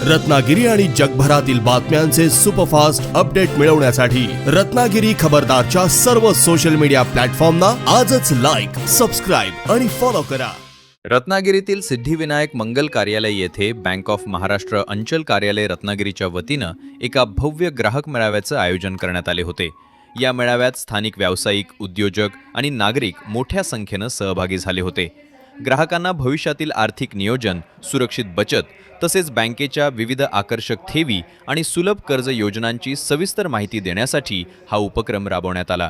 रत्नागिरी आणि जगभरातील बातम्यांचे सुपरफास्ट अपडेट मिळवण्यासाठी रत्नागिरी खबरदारच्या सर्व सोशल मीडिया प्लॅटफॉर्मना आजच लाईक, सबस्क्राईब आणि फॉलो करा। रत्नागिरीतील सिद्धिविनायक मंगल कार्यालय येथे बँक ऑफ महाराष्ट्र अंचल कार्यालय रत्नागिरीच्या वतीनं एका भव्य ग्राहक मेळाव्याचं आयोजन करण्यात आले होते। या मेळाव्यात स्थानिक व्यावसायिक, उद्योजक आणि नागरिक मोठ्या संख्येनं सहभागी झाले होते। ग्राहकांना भविष्यातील आर्थिक नियोजन, सुरक्षित बचत तसेच बँकेच्या विविध आकर्षक ठेवी आणि सुलभ कर्ज योजनांची सविस्तर माहिती देण्यासाठी हा उपक्रम राबवण्यात आला।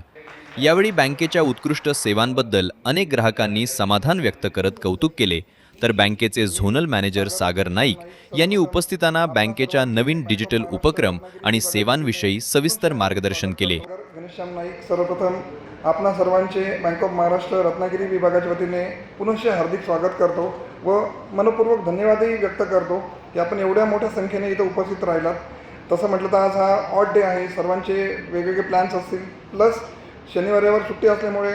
यावेळी बँकेच्या उत्कृष्ट सेवांबद्दल अनेक ग्राहकांनी समाधान व्यक्त करत कौतुक केले, तर बँकेचे झोनल मॅनेजर सागर नाईक यांनी उपस्थितांना बँकेच्या नवीन डिजिटल उपक्रम आणि सेवांविषयी सविस्तर मार्गदर्शन केले। घनश्याम नाईक, सर्वप्रथम आपणा सर्वांचे बँक ऑफ महाराष्ट्र रत्नागिरी विभागाच्या वतीने पुनश्च हार्दिक स्वागत करतो व मनपूर्वक धन्यवादही व्यक्त करतो की आपण एवढ्या मोठ्या संख्येने इथं उपस्थित राहिलात। तसं म्हटलं तर आज हा ऑड डे आहे, सर्वांचे वेगवेगळे प्लॅन्स असतील, प्लस शनिवार सुट्टी असल्यामुळे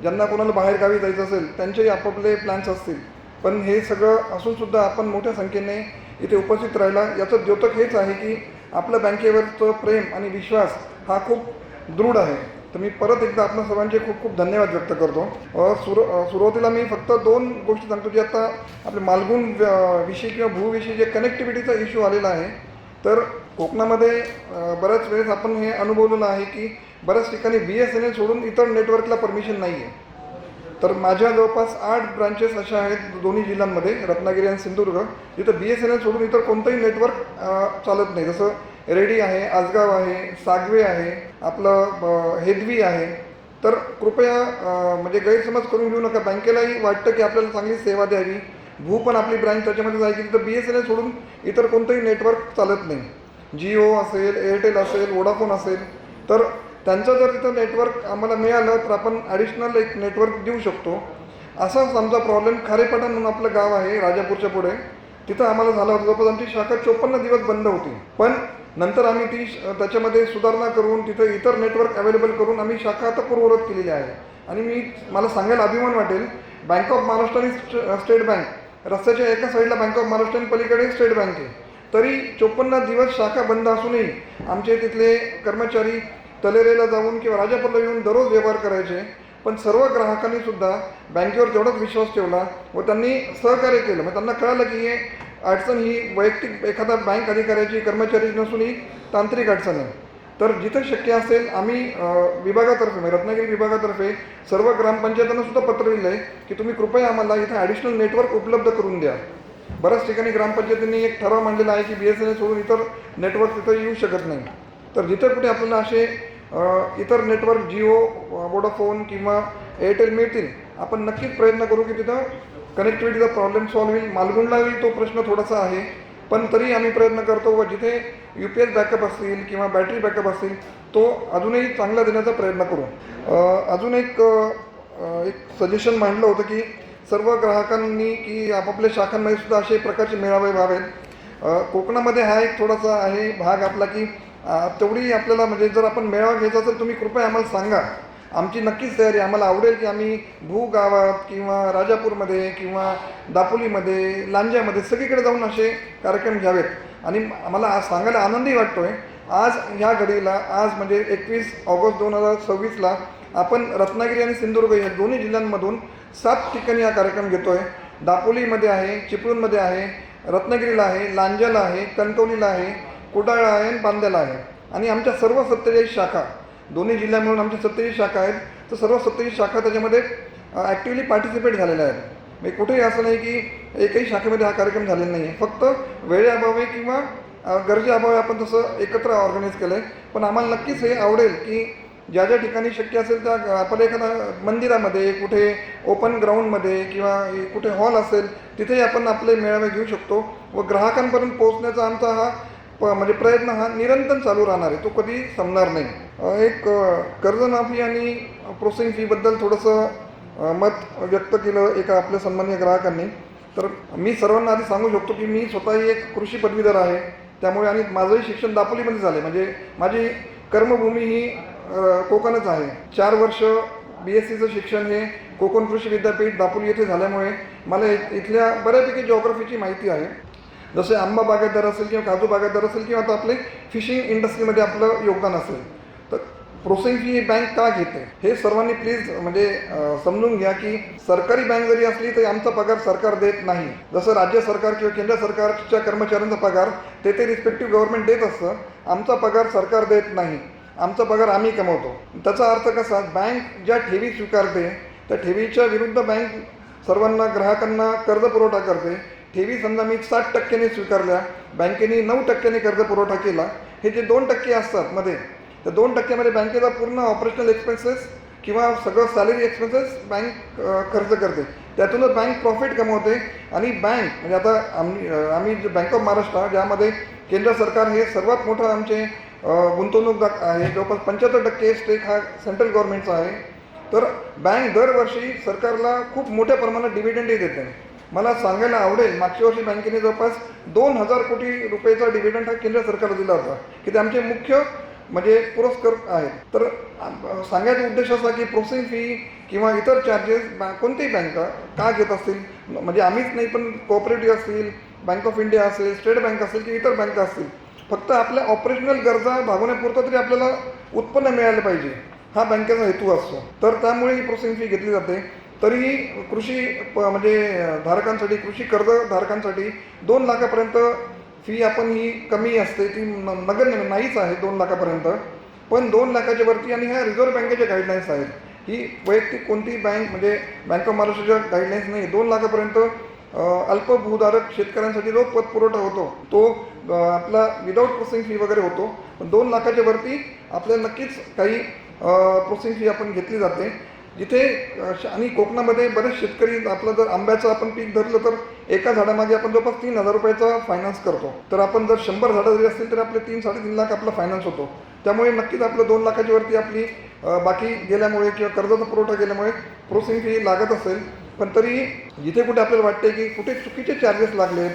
ज्यांना कोणाला बाहेरगावी जायचं असेल त्यांचेही आपापले प्लॅन्स असतील, पण हे सगळं असूनसुद्धा आपण मोठ्या संख्येने इथे उपस्थित राहिला याचं द्योतक हेच आहे की आपलं बँकेवरचं प्रेम आणि विश्वास हा खूप दृढ आहे। तर मी परत एकदा आपल्या सर्वांचे खूप खूप धन्यवाद व्यक्त करतो। सुरुवातीला मी फक्त दोन गोष्टी सांगतो की आता आपले मालगुण विषयी किंवा भूविषयी जे कनेक्टिव्हिटीचा इश्यू आलेला आहे, तर कोकणामध्ये बऱ्याच वेळेस आपण हे अनुभवलेलं आहे की बऱ्याच ठिकाणी BSNL सोडून इतर नेटवर्कला परमिशन नाही आहे। तर माझ्या जवळपास 8 ब्रांचेस अशा आहेत दोन्ही जिल्ह्यांमध्ये, रत्नागिरी आणि सिंधुदुर्ग, जिथं BSNL सोडून इतर कोणतंही नेटवर्क चालत नाही। जसं रेडी आहे, आजगाव आहे, सागवे आहे, आपलं हेदवी आहे। तर कृपया म्हणजे गैरसमज करून घेऊ नका। बँकेलाही वाटतं की आपल्याला चांगली सेवा द्यावी, भू पण आपली ब्रँच त्याच्यामध्ये जायची, तिथं BSNL सोडून इतर कोणतंही नेटवर्क चालत नाही। जिओ असेल, एअरटेल असेल, वोडाफोन असेल, तर त्यांचं जर तिथं नेटवर्क आम्हाला मिळालं तर आपण ॲडिशनल एक नेटवर्क देऊ शकतो। असाच आमचा प्रॉब्लेम खारेपाटण म्हणून आपलं गाव आहे राजापूरच्या पुढे, तिथं आम्हाला झाला होता। जवळपास आमची शाखा 54 दिवस बंद होती, पण नंतर आम्ही ती त्याच्यामध्ये सुधारणा करून तिथं इतर नेटवर्क अवेलेबल करून आम्ही शाखा आता पूर्ववत केलेली आहे। आणि मला सांगायला अभिमान वाटेल, बँक ऑफ महाराष्ट्र आणि स्टेट बँक रस्त्याच्या एका साईडला बँक ऑफ महाराष्ट्र आणि पलीकडे स्टेट बँक आहे, तरी 54 दिवस शाखा बंद असूनही आमचे तिथले कर्मचारी तलेरेला जाऊन किंवा राजापूरला येऊन दररोज व्यवहार करायचे। पण सर्व ग्राहकांनी सुद्धा बँकेवर तेवढाच विश्वास ठेवला व त्यांनी सहकार्य केलं। मग त्यांना कळालं की हे अडचण ही वैयक्तिक एखादा बँक अधिकाऱ्याची, कर्मचारी नसून ही तांत्रिक अडचण आहे। तर जिथं शक्य असेल आम्ही विभागातर्फे म्हणजे रत्नागिरी विभागातर्फे सर्व ग्रामपंचायतांना सुद्धा पत्र लिहिलं आहे की तुम्ही कृपया आम्हाला इथं ॲडिशनल नेटवर्क उपलब्ध करून द्या। बऱ्याच ठिकाणी ग्रामपंचायतींनी एक ठराव मांडलेला आहे की BSNL सोडून इतर नेटवर्क तिथं येऊ शकत नाही। तर जिथं कुठे आपल्याला असे इतर नेटवर्क जिओ, वोडाफोन किंवा एअरटेल मिळतील, आपण नक्कीच प्रयत्न करू की तिथं कनेक्टिव्हिटीचा प्रॉब्लेम सॉल्व्ह होईल। मालगुणलाही तो प्रश्न थोडासा आहे, पण तरी आम्ही प्रयत्न करतो व जिथे UPS बॅकअप असतील किंवा बॅटरी बॅकअप असतील तो अजूनही चांगला देण्याचा प्रयत्न करू। अजून एक सजेशन मांडलं होतं की सर्व ग्राहकांनी की आपापल्या शाखांमध्ये सुद्धा असे प्रकारचे मेळावे व्हावेत। कोकणामध्ये हा एक थोडासा आहे भाग आपला की तेवढी आपल्याला म्हणजे जर आपण मेळावा घ्यायचा असेल तुम्ही कृपया आम्हाला सांगा, आमची नक्कीच तयारी। आम्हाला आवडेल की आम्ही भू गावात किंवा राजापूरमध्ये किंवा दापोलीमध्ये, लांज्यामध्ये सगळीकडे जाऊन असे कार्यक्रम घ्यावेत। आणि आम्हाला आज सांगायला आनंदही वाटतो आहे, आज ह्या घडीला आज म्हणजे 21 ऑगस्ट 2026ला आपण रत्नागिरी आणि सिंधुदुर्ग या दोन्ही जिल्ह्यांमधून 7 ठिकाणी हा कार्यक्रम घेतो आहे। दापोलीमध्ये आहे, चिपळूणमध्ये आहे, रत्नागिरीला आहे, लांज्याला आहे, कणकवलीला आहे, कुडाळला आहे आणि बांद्याला आहे। आणि आमच्या सर्व 47 शाखा, दोन्ही जिल्ह्या मिळून आमच्या 47 शाखा आहेत, तर सर्व 47 शाखा त्याच्यामध्ये ॲक्टिव्हली पार्टिसिपेट झालेल्या आहेत। म्हणजे कुठेही असं नाही की एकही शाखेमध्ये हा कार्यक्रम झालेला नाही आहे, फक्त वेळेअभावी किंवा गरजेअभावी आपण तसं एकत्र ऑर्गनाईज केलं आहे। पण आम्हाला नक्कीच हे आवडेल की ज्या ज्या ठिकाणी शक्य असेल त्या आपण एखादा मंदिरामध्ये, कुठे ओपन ग्राउंडमध्ये किंवा कुठे हॉल असेल तिथेही आपण आपले मेळावे घेऊ शकतो व ग्राहकांपर्यंत पोहोचण्याचा आमचा हा म्हणजे प्रयत्न हा निरंतर चालू राहणार आहे, तो कधी संपणार नाही। एक कर्जमाफी आणि प्रोसेसिंग फीबद्दल थोडंसं मत व्यक्त केलं एका आपल्या सन्माननीय ग्राहकांनी। तर मी सर्वांना आधी सांगू शकतो की मी स्वतःही एक कृषी पदवीधर आहे, त्यामुळे आणि माझंही शिक्षण दापोलीमध्ये झालं आहे, म्हणजे माझी कर्मभूमी ही कोकणच आहे। 4 वर्ष BSCचं शिक्षण हे कोकण कृषी विद्यापीठ दापोली येथे झाल्यामुळे मला इथल्या बऱ्यापैकी जिओग्राफीची माहिती आहे। जसे आंबा बागायतदार असेल किंवा काजू बागायतदार असेल किंवा आता आपले फिशिंग इंडस्ट्रीमध्ये आपलं योगदान असेल, तर प्रोसेसिंग फी बँक का घेते हे सर्वांनी प्लीज म्हणजे समजून घ्या की सरकारी बँक जरी असली तरी आमचा पगार सरकार देत नाही. जसं राज्य सरकार किंवा केंद्र सरकारच्या कर्मचाऱ्यांचा पगार ते रिस्पेक्टिव्ह गव्हर्नमेंट देत असतं, आमचा पगार सरकार देत नाही. आमचा पगार आम्ही कमवतो. त्याचा अर्थ कसा, बँक ज्या ठेवी स्वीकारते त्या ठेवीच्या विरुद्ध बँक सर्वांना ग्राहकांना कर्ज पुरवठा करते. ठेवी समजा मी 60% स्वीकारल्या, बँकेने 9% कर्ज पुरवठा केला, हे जे 2% असतात मध्ये, त्या 2% बँकेचा पूर्ण ऑपरेशनल एक्सपेन्सेस किंवा सगळं सॅलरी एक्सपेन्सेस बँक खर्च करते. त्यातूनच बँक प्रॉफिट कमवते. आणि बँक म्हणजे आता आम्ही बँक ऑफ महाराष्ट्र ज्यामध्ये केंद्र सरकार हे सर्वात मोठं आमचे गुंतवणूकदार आहे, जवळपास 75% स्टेक हा सेंट्रल गव्हर्नमेंटचा आहे. तर बँक दरवर्षी सरकारला खूप मोठ्या प्रमाणात डिव्हिडंडही देते. मला सांगायला आवडेल, मागच्या वर्षी बँकेने जवळपास 2000 कोटी रुपयेचा डिव्हिडंड हा केंद्र सरकारला दिला होता, की ते आमचे मुख्य म्हणजे पुरस्कार आहेत. तर सांगायचा उद्देश असा की प्रोसेसिंग फी किंवा इतर चार्जेस कोणतीही बँका का घेत असतील, म्हणजे आम्हीच नाही पण कोऑपरेटिव्ह असतील, बँक ऑफ इंडिया असेल, स्टेट बँक असेल की इतर बँका असतील, फक्त आपल्या ऑपरेशनल गरजा भागवण्यापुरतं तरी आपल्याला उत्पन्न मिळालं पाहिजे, हा बँकेचा हेतू असतो. तर त्यामुळे ही प्रोसेसिंग फी घेतली जाते. तरीही कृषी म्हणजे धारकांसाठी, कृषी कर्जधारकांसाठी 2 लाखापर्यंत फी आपण ही कमी असते, ती नगण्य नाहीच आहे 2 लाखापर्यंत. पण 2 लाखाच्या वरती, आणि ह्या रिझर्व्ह बँकेच्या गाईडलाईन्स आहेत, ही वैयक्तिक कोणती बँक म्हणजे बँक ऑफ महाराष्ट्राच्या गाईडलाईन्स नाही. 2 लाखापर्यंत अल्पभूधारक शेतकऱ्यांसाठी जो पतपुरवठा होतो तो आपला विदाऊट प्रोसेसिंग फी वगैरे होतो. पण 2 लाखाच्या वरती आपल्याला नक्कीच काही प्रोसेसिंग फी आपण घेतली जाते. जिथे आणि कोकणामध्ये बरेच शेतकरी, आपलं जर आंब्याचं आपण पीक धरलं तर एका झाडामागे आपण जवळपास 3000 रुपयाचा फायनान्स करतो. तर आपण जर 100 झाडं जरी असतील तर आपले 3-3.5 लाख आपला फायनान्स होतो. त्यामुळे नक्कीच आपलं 2 लाखाच्या वरती आपली बाकी गेल्यामुळे किंवा कर्जाचा पुरवठा केल्यामुळे प्रोसेसिंग फी लागत असेल. पण तरी जिथे कुठे आपल्याला वाटते की कुठे चुकीचे चार्जेस लागलेत,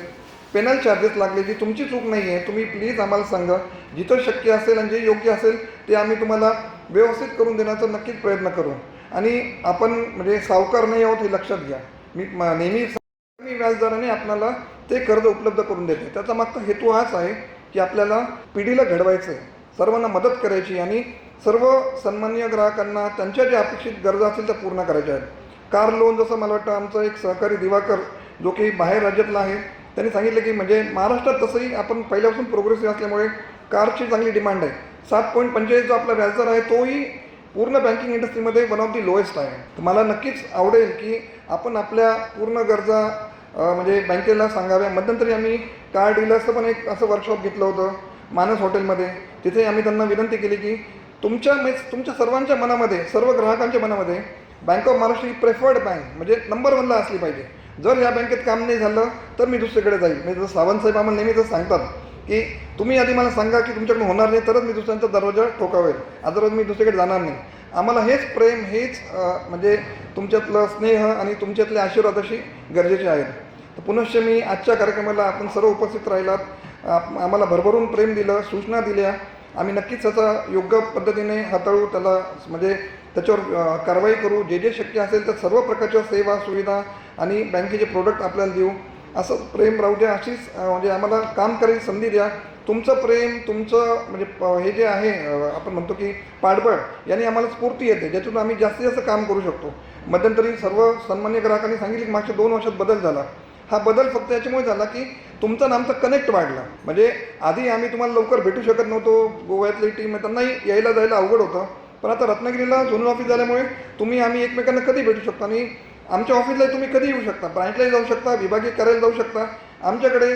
पेनल चार्जेस लागले, जी तुमची चूक नाही आहे, तुम्ही प्लीज आम्हाला सांगा. जिथं शक्य असेल आणि जे योग्य असेल ते आम्ही तुम्हाला व्यवस्थित करून देण्याचा नक्कीच प्रयत्न करू. आणि आपण म्हणजे सावकार नाही आहोत हे लक्षात घ्या. मी नेहमी कमी व्याजदराने आपल्याला ते कर्ज उपलब्ध करून देते. त्याचा मागचा हेतू हाच आहे की आपल्याला पिढीला घडवायचं आहे, सर्वांना मदत करायची आणि सर्व सन्माननीय ग्राहकांना त्यांच्या ज्या अपेक्षित गरजा असतील त्या पूर्ण करायच्या आहेत. कार लोन, जसं मला वाटतं आमचा एक सहकारी दिवाकर जो की बाहेर राज्यातला आहे, त्यांनी सांगितलं की म्हणजे महाराष्ट्रात तसंही आपण पहिल्यापासून प्रोग्रेसिव्ह असल्यामुळे कारची चांगली डिमांड आहे. 7.45 जो आपला व्याजदर आहे तोही पूर्ण बँकिंग इंडस्ट्रीमध्ये वन ऑफ दी लोएस्ट आहे. तर मला नक्कीच आवडेल की आपण आपल्या पूर्ण गरजा म्हणजे बँकेला सांगाव्या. मध्यंतरी आम्ही कार डीलर्सचं पण एक असं वर्कशॉप घेतलं होतं मानस हॉटेलमध्ये. तिथे आम्ही त्यांना विनंती केली की तुमच्या सर्वांच्या मनामध्ये, सर्व ग्राहकांच्या मनामध्ये bank of Maharashtra he preferred bank म्हणजे नंबर 1ला असली पाहिजे. जर ह्या बँकेत काम नाही झालं तर मी दुसरीकडे जाईल. म्हणजे जसं सावंतसाहेब आम्हाला नेहमी जसं सांगतात की तुम्ही आधी मला सांगा की तुमच्याकडून होणार नाही तरच मी दुसऱ्यांचा दरवाजा ठोकावेल, अदरवाईज मी दुसरीकडे जाणार नाही. आम्हाला हेच प्रेम, हेच म्हणजे तुमच्यातलं स्नेह आणि तुमच्यातले आशीर्वाद अशी गरजेचे आहेत. तर पुनश्च मी आजच्या कार्यक्रमाला आपण सर्व उपस्थित राहिलात, आम्हाला भरभरून प्रेम दिलं, सूचना दिल्या. आम्ही नक्कीच त्याचा योग्य पद्धतीने हाताळू, त्याला म्हणजे त्याच्यावर कारवाई करू. जे जे शक्य असेल तर सर्व प्रकारच्या सेवा सुविधा आणि बँकेचे प्रोडक्ट आपल्याला देऊ. असं प्रेम राहू द्या, अशीच म्हणजे आम्हाला काम करायची संधी द्या. तुमचं प्रेम, तुमचं म्हणजे हे जे आहे आपण म्हणतो की पाठबळ, याने आम्हाला स्फूर्ती येते, ज्यातून आम्ही जास्तीत जास्त काम करू शकतो. मध्यंतरी सर्व सन्मान्य ग्राहकांनी सांगितले की मागच्या 2 वर्षात बदल झाला. हा बदल फक्त याच्यामुळे झाला की तुमचा आणि आमचा कनेक्ट वाढला. म्हणजे आधी आम्ही तुम्हाला लवकर भेटू शकत नव्हतो, गोव्यातली टीम त्यांनाही यायला जायला अवघड होतं. पण आता रत्नागिरीला झोनल ऑफिस झाल्यामुळे तुम्ही आम्ही एकमेकांना कधी भेटू शकता आणि आमच्या ऑफिसला तुम्ही कधी येऊ शकता, ब्रांचलाही जाऊ शकता, विभागीय कार्यालयाला जाऊ शकता. आमच्याकडे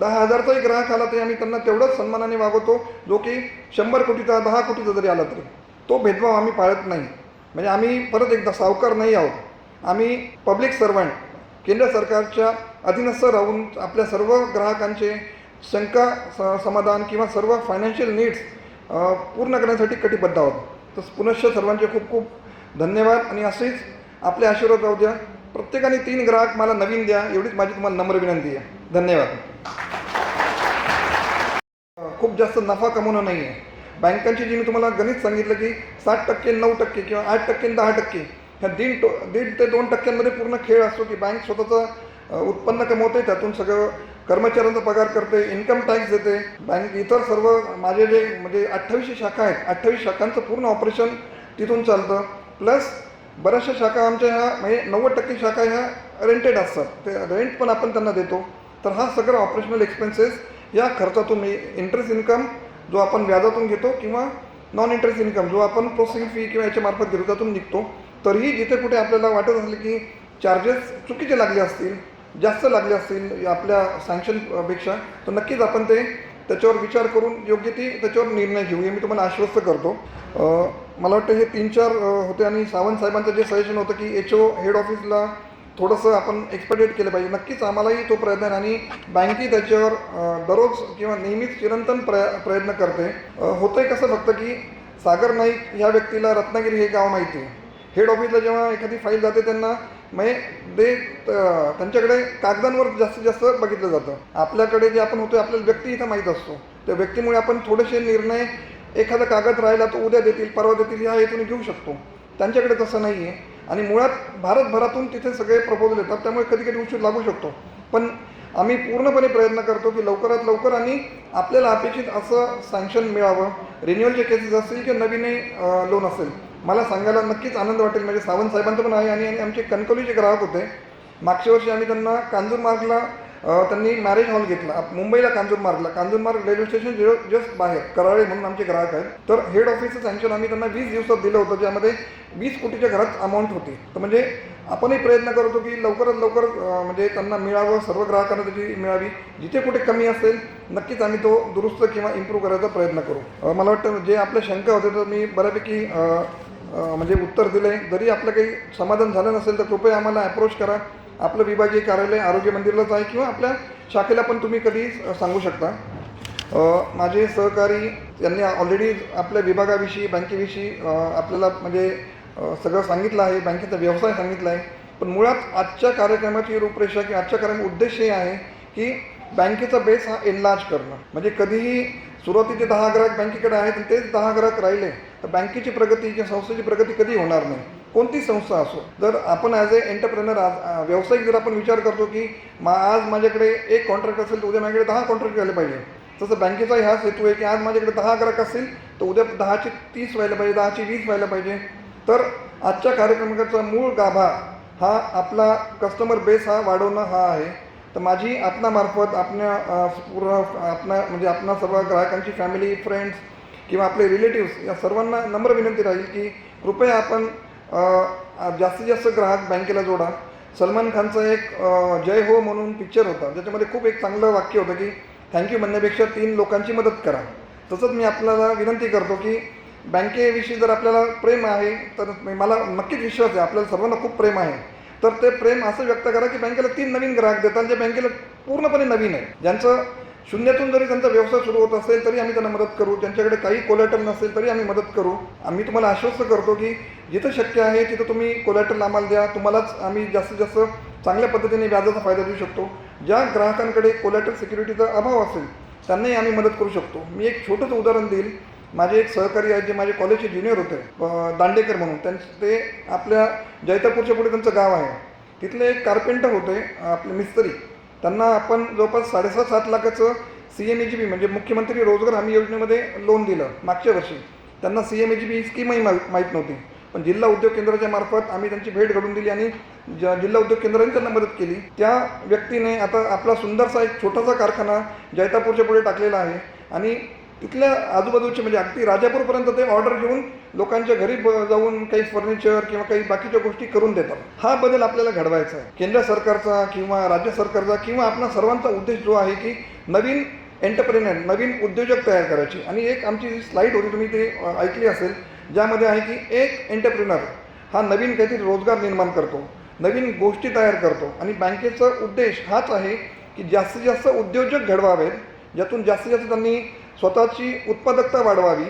10,000चाही ग्राहक आला तरी आम्ही त्यांना तेवढंच सन्मानाने वागवतो जो की 100 कोटीचा 10 कोटीचा जरी आला तरी. तो भेदभाव आम्ही पाळत नाही. म्हणजे आम्ही परत एकदा सावकार नाही आहोत, आम्ही पब्लिक सर्वंट, केंद्र सरकारच्या अधीनस्थ राहून आपल्या सर्व ग्राहकांचे शंका समाधान किंवा सर्व फायनान्शियल नीड्स पूर्ण करण्यासाठी कटिबद्ध आहोत. तर पुनश्च सर्वांचे खूप खूप धन्यवाद आणि असेच आपले आशीर्वाद राहू द्या. प्रत्येकाने 3 ग्राहक मला नवीन द्या, एवढीच माझी तुम्हाला नम्र विनंती आहे. धन्यवाद. खूप जास्त नफा कमवणं नाही आहे. बँकांची जी मी तुम्हाला गणित सांगितलं की 60%, 9% किंवा 8%, 10%, ह्या 1.5 ते 2% पूर्ण खेळ असतो की बँक स्वतःचं उत्पन्न कमवते, त्यातून सगळं कर्मचाऱ्यांचा पगार करते, इन्कम टॅक्स देते, बँक इतर सर्व माझे जे म्हणजे 28 शाखा आहेत, 28 शाखांचं पूर्ण ऑपरेशन तिथून चालतं. प्लस बऱ्याचशा शाखा आमच्या ह्या म्हणजे 90% शाखा ह्या रेंटेड असतात, ते रेंट पण आपण त्यांना देतो. तर हा सगळं ऑपरेशनल एक्सपेन्सेस या खर्चातून इंटरेस्ट इन्कम जो आपण व्याजातून घेतो किंवा नॉन इंटरेस्ट इन्कम जो आपण प्रोसेसिंग फी किंवा याच्या मार्फत घेतो त्यातून निघतो. तरीही जिथे कुठे आपल्याला वाटत असेल की चार्जेस चुकीचे लागले असतील, जास्त लागले असतील आपल्या सँक्शनपेक्षा, तर नक्कीच आपण त्याच्यावर विचार करून योग्य ती त्याच्यावर निर्णय घेऊ हे मी तुम्हाला आश्वस्त करतो. मला वाटतं हे 3-4 होते. आणि सावंत साहेबांचं जे सजेशन होतं की HO हेड ऑफिसला थोडंसं आपण एक्सपेडिट केलं पाहिजे, नक्कीच आम्हालाही तो प्रयत्न आहे आणि बँकही त्याच्यावर दररोज किंवा नेहमीच चिरंतन प्रयत्न करते. होतं आहे कसं फक्त की सागर नाईक ह्या व्यक्तीला रत्नागिरी हे गाव माहिती आहे. हेड ऑफिसला जेव्हा एखादी फाईल जाते त्यांना त्यांच्याकडे कागदांवर जास्तीत जास्त बघितलं जातं. आपल्याकडे जे आपण होतो आपल्याला व्यक्ती इथं माहीत असतो. त्या व्यक्तीमुळे आपण थोडेसे निर्णय, एखादा कागद राहिला तो उद्या देतील परवा देतील ह्या हेतून घेऊ शकतो. त्यांच्याकडे तसं नाही आहे. आणि मुळात भारतभरातून तिथे सगळे प्रपोजल येतात, त्यामुळे कधी कधी उशीर लागू शकतो. पण आम्ही पूर्णपणे प्रयत्न करतो की लवकरात लवकर आणि आपल्याला अपेक्षित असं सँक्शन मिळावं. रिन्युअलचे केसेस असतील किंवा नवीन लोन असेल, मला सांगायला नक्कीच आनंद वाटेल. म्हणजे सावंत साहेबांचं पण आहे. आणि आमचे कणकवलीचे ग्राहक होते. मागच्या वर्षी आम्ही त्यांना कांजूरमार्गला त्यांनी मॅरेज हॉल घेतला मुंबईला, कांजूरमार्ग रेल्वे स्टेशन जस्ट बाहेर कराळे म्हणून आमचे ग्राहक आहेत. तर हेड ऑफिसचं सँक्शन आम्ही त्यांना 20 दिवसात दिलं होतं, ज्यामध्ये 20 कोटीच्या घरात अमाऊंट होती. तर म्हणजे आपणही प्रयत्न करतो की लवकरात लवकर म्हणजे त्यांना मिळावं, सर्व ग्राहकांना त्याची मिळावी. जिथे कुठे कमी असेल नक्कीच आम्ही तो दुरुस्त किंवा इम्प्रूव्ह करायचा प्रयत्न करू. मला वाटतं जे आपल्या शंका होते तर मी बऱ्यापैकी म्हणजे उत्तर दिलं आहे. जरी आपलं काही समाधान झालं नसेल तर कृपया आम्हाला अप्रोच करा. आपलं विभागीय कार्यालय आरोग्य मंदिरलाच आहे किंवा आपल्या शाखेला पण तुम्ही कधी सांगू शकता. माझे सहकारी यांनी ऑलरेडी आपल्या विभागाविषयी, बँकेविषयी आपल्याला म्हणजे सगळं सांगितलं आहे, बँकेचा व्यवसाय सांगितला आहे. पण मुळात आजच्या कार्यक्रमाची रूपरेषा की आजच्या कार्यक्रमाचा उद्देश हे आहे की बँकेचा बेस हा एनलार्ज करणं. म्हणजे कधीही सुरुवातीचे 10 ग्राहक बँकेकडे आहेत आणि तेच 10 ग्राहक राहिले तर बँकेची प्रगती किंवा संस्थेची प्रगती कधी होणार नाही, कोणती संस्था असो. जर आपण ॲज ए एंटरप्रेनर, व्यावसायिक जर आपण विचार करतो की आज माझ्याकडे 1 कॉन्ट्रॅक्ट असेल तर उद्या माझ्याकडे 10 कॉन्ट्रॅक्ट व्हायला पाहिजे, तसं बँकेचाही हाच हेतू आहे की आज माझ्याकडे 10 ग्राहक असतील तर उद्या 10चे 30 व्हायला पाहिजे, 10चे 20 व्हायला पाहिजे. तर आजच्या कार्यक्रमाचा मूळ गाभा हा आपला कस्टमर बेस हा वाढवणं हा आहे. तर माझी आपणामार्फत म्हणजे आपणा सर्व ग्राहकांची फॅमिली, फ्रेंड्स किंवा आपले रिलेटिव्स या सर्वांना नम्र विनंती राहील की कृपया आपण जास्तीत जास्त ग्राहक बँकेला जोडा. सलमान खानचा एक जय हो म्हणून पिक्चर होता, ज्याच्यामध्ये खूप एक चांगलं वाक्य होतं की थँक्यू म्हणण्यापेक्षा 3 लोकांची मदत करा. तसंच मी आपल्याला विनंती करतो की बँकेविषयी जर आपल्याला प्रेम आहे तर मला नक्कीच विश्वास आहे आपल्याला सर्वांना खूप प्रेम आहे, तर ते प्रेम असं व्यक्त करा की बँकेला 3 नवीन ग्राहक देतात जे बँकेला पूर्णपणे नवीन आहे, ज्यांचं शून्यातून जरी त्यांचा व्यवसाय सुरू होत असेल तरी आम्ही त्यांना मदत करू, ज्यांच्याकडे काही कोलॅटरल नसेल तरी आम्ही मदत करू. आम्ही तुम्हाला आश्वस्त करतो की जिथं शक्य आहे तिथं तुम्ही कोलॅटरल आम्हाला द्या, तुम्हालाच आम्ही जास्तीत जास्त चांगल्या पद्धतीने व्याजाचा फायदा देऊ शकतो. ज्या ग्राहकांकडे कोलॅटरल सिक्युरिटीचा अभाव असेल त्यांनाही आम्ही मदत करू शकतो. मी एक छोटंसं उदाहरण देईल. माझे एक सहकारी आहेत जे माझे कॉलेजचे ज्युनियर होते, दांडेकर म्हणून. ते आपल्या जैतापूरच्या पुढे त्यांचं गाव आहे, तिथले एक कार्पेंटर होते आपले मिस्त्री. त्यांना आपण जवळपास 7.5 लाखाचं CMAGB म्हणजे मुख्यमंत्री रोजगार हमी योजनेमध्ये लोन दिलं मागच्या वर्षी. त्यांना CMAGB ही स्कीमही माहीत नव्हती, पण जिल्हा उद्योग केंद्राच्या मार्फत आम्ही त्यांची भेट घडवून दिली आणि जिल्हा उद्योग केंद्राने त्यांना मदत केली. त्या व्यक्तीने आता आपला सुंदरसा एक छोटासा कारखाना जैतापूरच्या पुढे टाकलेला आहे आणि तिथल्या आजूबाजूचे म्हणजे अगदी राजापूरपर्यंत ते ऑर्डर घेऊन लोकांच्या घरी जाऊन काही फर्निचर किंवा काही बाकीच्या गोष्टी करून देतात. हा बदल आपल्याला घडवायचा आहे. केंद्र सरकारचा किंवा राज्य सरकारचा किंवा आपला सर्वांचा उद्देश जो आहे की नवीन एंटरप्रेनर, नवीन उद्योजक तयार करायची. आणि एक आमची जी स्लाईड होती तुम्ही ते ऐकली असेल, ज्यामध्ये आहे की एक एंटरप्रेनर हा नवीन काहीतरी रोजगार निर्माण करतो, नवीन गोष्टी तयार करतो. आणि बँकेचा उद्देश हाच आहे की जास्तीत जास्त उद्योजक घडवावेत, ज्यातून जास्तीत जास्त त्यांनी स्वतःची उत्पादकता वाढवावी.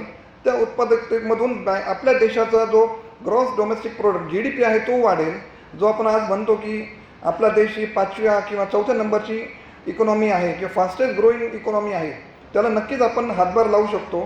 त्या उत्पादकतेमधून आपल्या देशाचा जो ग्रॉस डोमेस्टिक प्रोडक्ट GDP आहे तो वाढेल. जो आपण आज म्हणतो की आपला देश ही 5व्या किंवा 4थ्या नंबरची इकॉनॉमी आहे किंवा फास्टेस्ट ग्रोईंग इकॉनॉमी आहे, त्याला नक्कीच आपण हातभार लावू शकतो.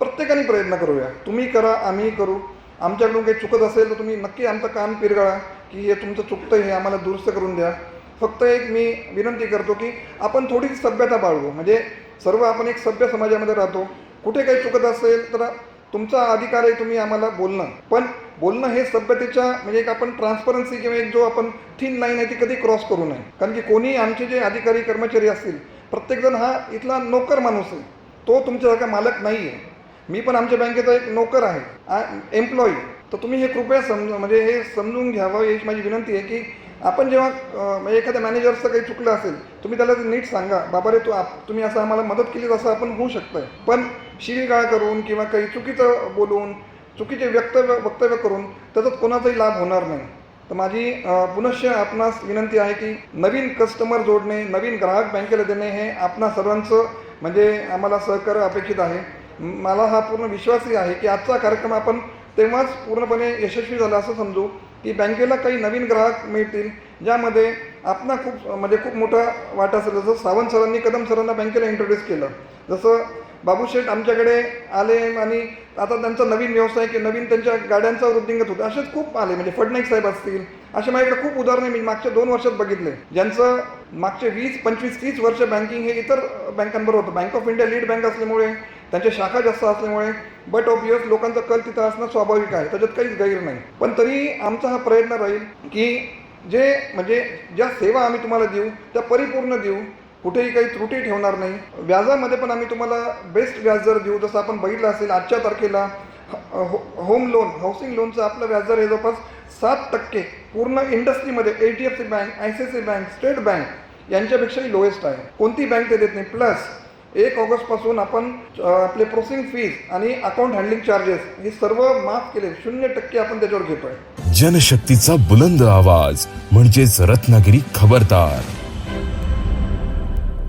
प्रत्येकाने प्रयत्न करूया. तुम्ही करा, आम्ही करू. आमच्याकडून काही चुकत असेल तर तुम्ही नक्की आमचं काम पिरगाळा की हे तुमचं चुकतं, हे आम्हाला दुरुस्त करून द्या. फक्त एक मी विनंती करतो की आपण थोडी सभ्यता बाळगू. म्हणजे सर्व आपण एक सभ्य समाजामध्ये राहतो. कुठे काही चुकत असेल तर तुमचा अधिकार आहे तुम्ही आम्हाला बोलणं, पण बोलणं हे सभ्यतेच्या म्हणजे एक आपण ट्रान्सपरन्सी किंवा एक जो आपण थिन लाईन आहे ती कधी क्रॉस करू नये. कारण की कोणी आमचे जे अधिकारी कर्मचारी असतील प्रत्येकजण हा इथला नोकर माणूस आहे, तो तुमच्यासारखा मालक नाही आहे. मी पण आमच्या बँकेचा एक नोकर आहे, एम्प्लॉई. तर तुम्ही हे कृपया म्हणजे हे समजून घ्यावं ही माझी विनंती आहे की आपण जेव्हा म्हणजे एखाद्या मॅनेजरचं काही चुकलं असेल तुम्ही त्याला नीट सांगा, बाबा रे तुम्ही असं आम्हाला मदत केली असं आपण होऊ शकतं. पण शिवीगाळ करून किंवा काही चुकीचं बोलून चुकीचे वक्तव्य करून त्याच्यात कोणाचाही लाभ होणार नाही. तर माझी पुनश्च आपणास विनंती आहे की नवीन कस्टमर जोडणे, नवीन ग्राहक बँकेला देणे हे आपणा सर्वांचं म्हणजे आम्हाला सहकार्य अपेक्षित आहे. मला हा पूर्ण विश्वासही आहे की आजचा कार्यक्रम आपण तेव्हाच पूर्णपणे यशस्वी झाला असं समजू की बँकेला काही नवीन ग्राहक मिळतील ज्यामध्ये आपणा खूप मोठा वाटा असेल. जसं सावंत सरांनी कदम सरांना बँकेला इंट्रोड्यूस केलं, जसं बाबूशेठ आमच्याकडे आले आणि आता त्यांचा नवीन व्यवसाय की नवीन त्यांच्या गाड्यांचा वृद्धिंगत होतं. असेच खूप आले, म्हणजे फडणवीस साहेब असतील, असे माझ्याकडे खूप उदाहरणं मी मागच्या 2 वर्षात बघितले ज्यांचं मागचे 20, 25, 30 वर्ष बँकिंग हे इतर बँकांबरोबर होतं. Bank of India lead bank असल्यामुळे त्यांच्या शाखा जास्त असल्यामुळे बट ऑब्वियस लोकांचा कल तिथं असणं स्वाभाविक आहे, त्याच्यात काहीच गैर नाही. पण तरी आमचा हा प्रयत्न राहील की म्हणजे ज्या सेवा आम्ही तुम्हाला देऊ त्या परिपूर्ण देऊ, कुठेही काही त्रुटी ठेवणार नाही. व्याजामध्ये पण आम्ही तुम्हाला बेस्ट व्याज दर देऊ. जसं आपण बघितलं असेल आजच्या तारखेला होम लोन, हाऊसिंग लोनचं आपलं व्याजदर हे जवळपास 7% पूर्ण इंडस्ट्रीमध्ये HDFC bank, ICICI bank, state bank यांच्यापेक्षाही लोएस्ट आहे. कोणती बँक ते देत नाही. प्लस 1 ऑगस्टपासून आपण आपले प्रोसेसिंग फीज आणि अकाउंट हँडलिंग चार्जेस हे सर्व माफ केले, 0% आपण त्याच्यावर घेतोय. जनशक्तीचा बुलंद आवाज म्हणजेच रत्नागिरी खबरदार.